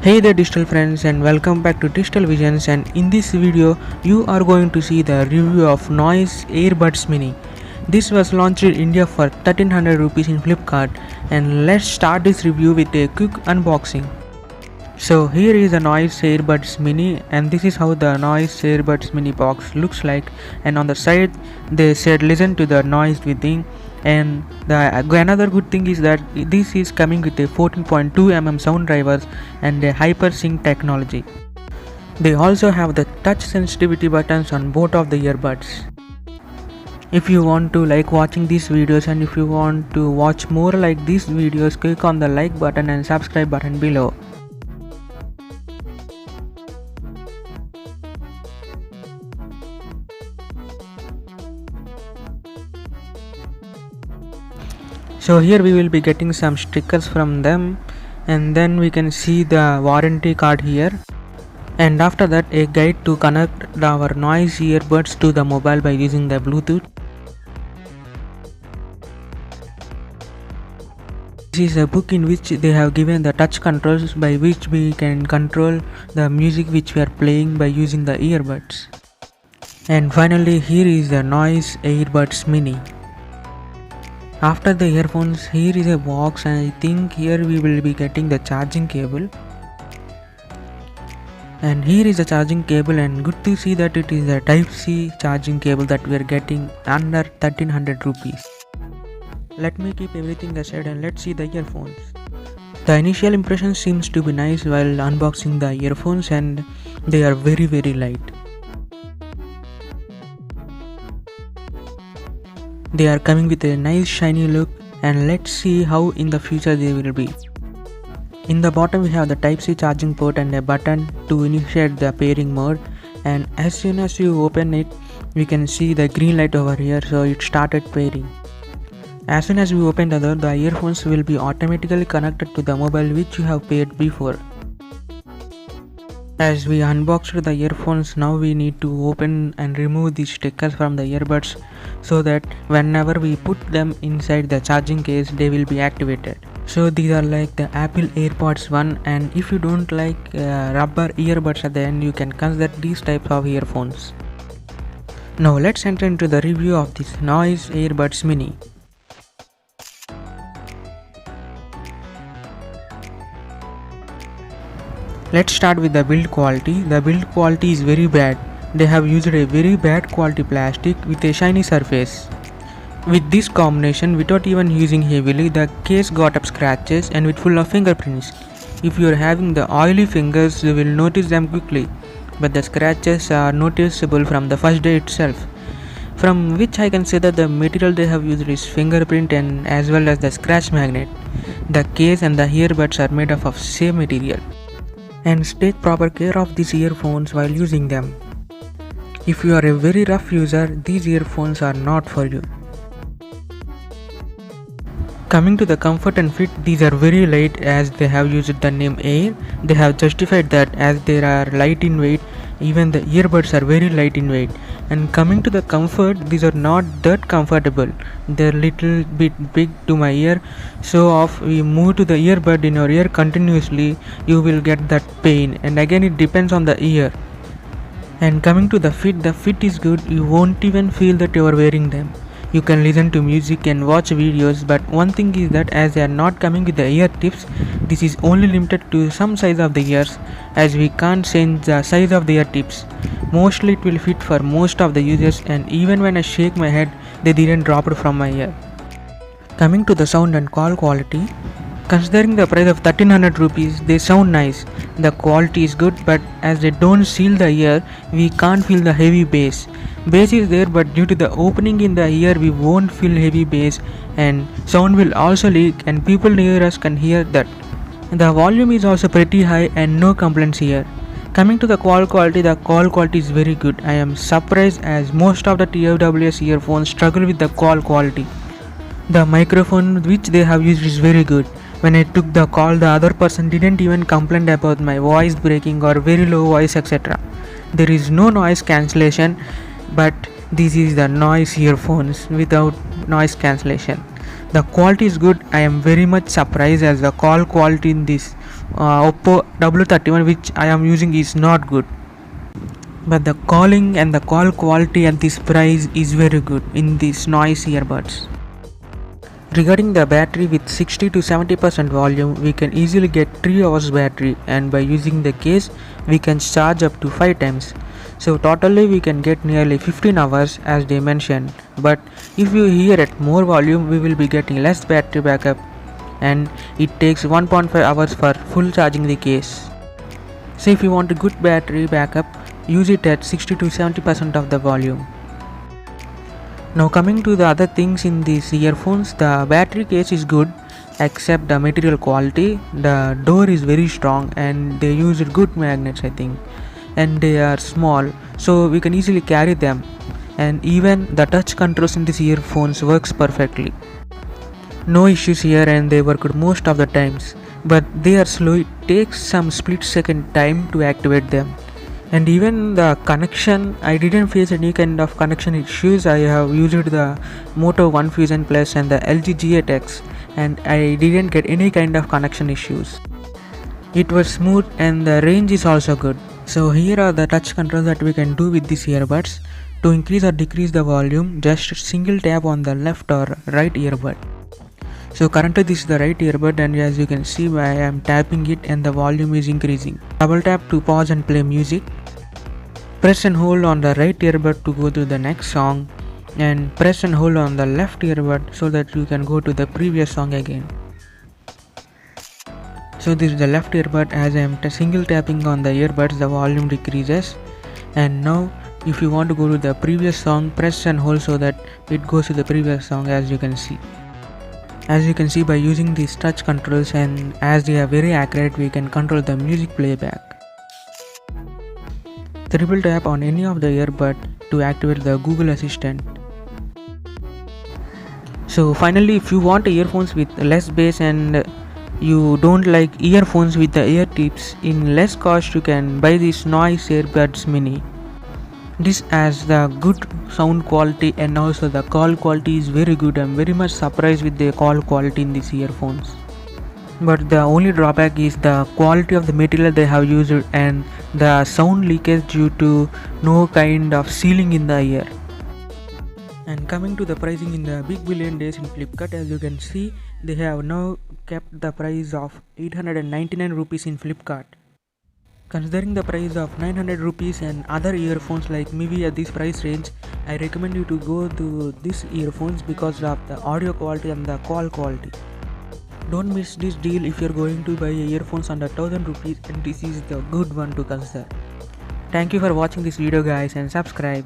Hey there digital friends, and welcome back to Digital Visions, and in this video you are going to see the review of Noise Earbuds Mini. This was launched in India for 1300 rupees in Flipkart, and let's start this review with a quick unboxing. So here is the Noise Earbuds Mini, and this is how the Noise Earbuds Mini box looks like, and on the side they said listen to the noise within. And another good thing is that this is coming with a 14.2 sound drivers and a HyperSync technology. They also have the touch sensitivity buttons on both of the earbuds. If you want to like watching these videos, and if you want to watch more like these videos, click on the like button and subscribe button below. So here we will be getting some stickers from them, and then we can see the warranty card here, and after that a guide to connect our noise earbuds to the mobile by using the Bluetooth. This is a book in which they have given the touch controls by which we can control the music which we are playing by using the earbuds. And finally here is the Noise Earbuds Mini. After the earphones, here is a box, and I think here we will be getting the charging cable. And here is the charging cable, and good to see that it is a Type-C charging cable that we are getting under 1300 rupees. Let me keep everything aside and let's see the earphones. The initial impression seems to be nice while unboxing the earphones, and they are very light. They are coming with a nice shiny look, and let's see how in the future they will be. In the bottom we have the Type-C charging port and a button to initiate the pairing mode, and as soon as you open it we can see the green light over here, so it started pairing. As soon as we open the door, the earphones will be automatically connected to the mobile which you have paired before. As we unboxed the earphones, now we need to open and remove these stickers from the earbuds, so that whenever we put them inside the charging case they will be activated. So these are like the Apple AirPods 1, and if you don't like rubber earbuds at the end, you can consider these types of earphones. Now let's enter into the review of this Noise Earbuds Mini. Let's start with the build quality. The build quality is very bad. They have used a very bad quality plastic with a shiny surface. With this combination, without even using heavily, the case got up scratches and with full of fingerprints. If you are having the oily fingers, you will notice them quickly, but the scratches are noticeable from the first day itself. From which I can say that the material they have used is fingerprint and as well as the scratch magnet. The case and the earbuds are made up of same material. And take proper care of these earphones while using them. If you are a very rough user, these earphones are not for you. Coming to the comfort and fit, these are very light as they have used the name Air. They have justified that as they are light in weight, even the earbuds are very light in weight. And coming to the comfort, these are not that comfortable. They're little bit big to my ear, so if we move to the earbud in your ear continuously, you will get that pain, and again it depends on the ear. And coming to the fit is good. You won't even feel that you are wearing them. You can listen to music and watch videos, but one thing is that as they are not coming with the ear tips, this is only limited to some size of the ears, as we can't change the size of the ear tips. Mostly it will fit for most of the users, and even when I shake my head, they didn't drop it from my ear. Coming to the sound and call quality, considering the price of 1300 rupees, they sound nice. The quality is good, but as they don't seal the ear, we can't feel the heavy bass. Bass is there, but due to the opening in the ear, we won't feel heavy bass, and sound will also leak, and people near us can hear that. The volume is also pretty high and no complaints here. Coming to the call quality, the call quality is very good. I am surprised as most of the TWS earphones struggle with the call quality. The microphone which they have used is very good. When I took the call, the other person didn't even complain about my voice breaking or very low voice, etc. There is no noise cancellation, but this is the noise earphones without noise cancellation. The quality is good. I am very much surprised as the call quality in this Oppo W31 which I am using is not good. But the calling and the call quality at this price is very good in these noise earbuds. Regarding the battery, with 60 to 70% volume, we can easily get 3 hours battery, and by using the case, we can charge up to 5 times. So totally we can get nearly 15 hours as they mentioned. But if you hear at more volume, we will be getting less battery backup, and it takes 1.5 hours for full charging the case. So if you want a good battery backup, use it at 60 to 70% of the volume. Now coming to the other things in these earphones, the battery case is good except the material quality. The door is very strong and they used good magnets I think, and they are small so we can easily carry them, and even the touch controls in these earphones works perfectly. No issues here and they worked most of the times, but they are slow. It takes some split second time to activate them. And even the connection, I didn't face any kind of connection issues. I have used the Moto One Fusion Plus and the LG G8X and I didn't get any kind of connection issues. It was smooth and the range is also good. So here are the touch controls that we can do with these earbuds. To increase or decrease the volume, just single tap on the left or right earbud. So currently this is the right earbud, and as you can see I am tapping it and the volume is increasing. Double tap to pause and play music. Press and hold on the right earbud to go to the next song, and press and hold on the left earbud so that you can go to the previous song again. So this is the left earbud. As I am single tapping on the earbuds, the volume decreases. And now if you want to go to the previous song, press and hold so that it goes to the previous song. As you can see by using these touch controls, and as they are very accurate, we can control the music playback. Triple tap on any of the earbud to activate the Google Assistant. So finally, if you want earphones with less bass and you don't like earphones with the ear tips in less cost, you can buy this Noise Earbuds Mini. This has the good sound quality and also the call quality is very good. I'm very much surprised with the call quality in these earphones. But the only drawback is the quality of the material they have used and the sound leakage due to no kind of sealing in the ear. And coming to the pricing in the big billion days in Flipkart, as you can see they have now kept the price of 899 rupees in Flipkart. Considering the price of 900 rupees and other earphones like maybe at this price range, I recommend you to go to these earphones because of the audio quality and the call quality. Don't miss this deal if you're going to buy earphones under 1000 rupees, and this is the good one to consider. Thank you for watching this video guys, and subscribe.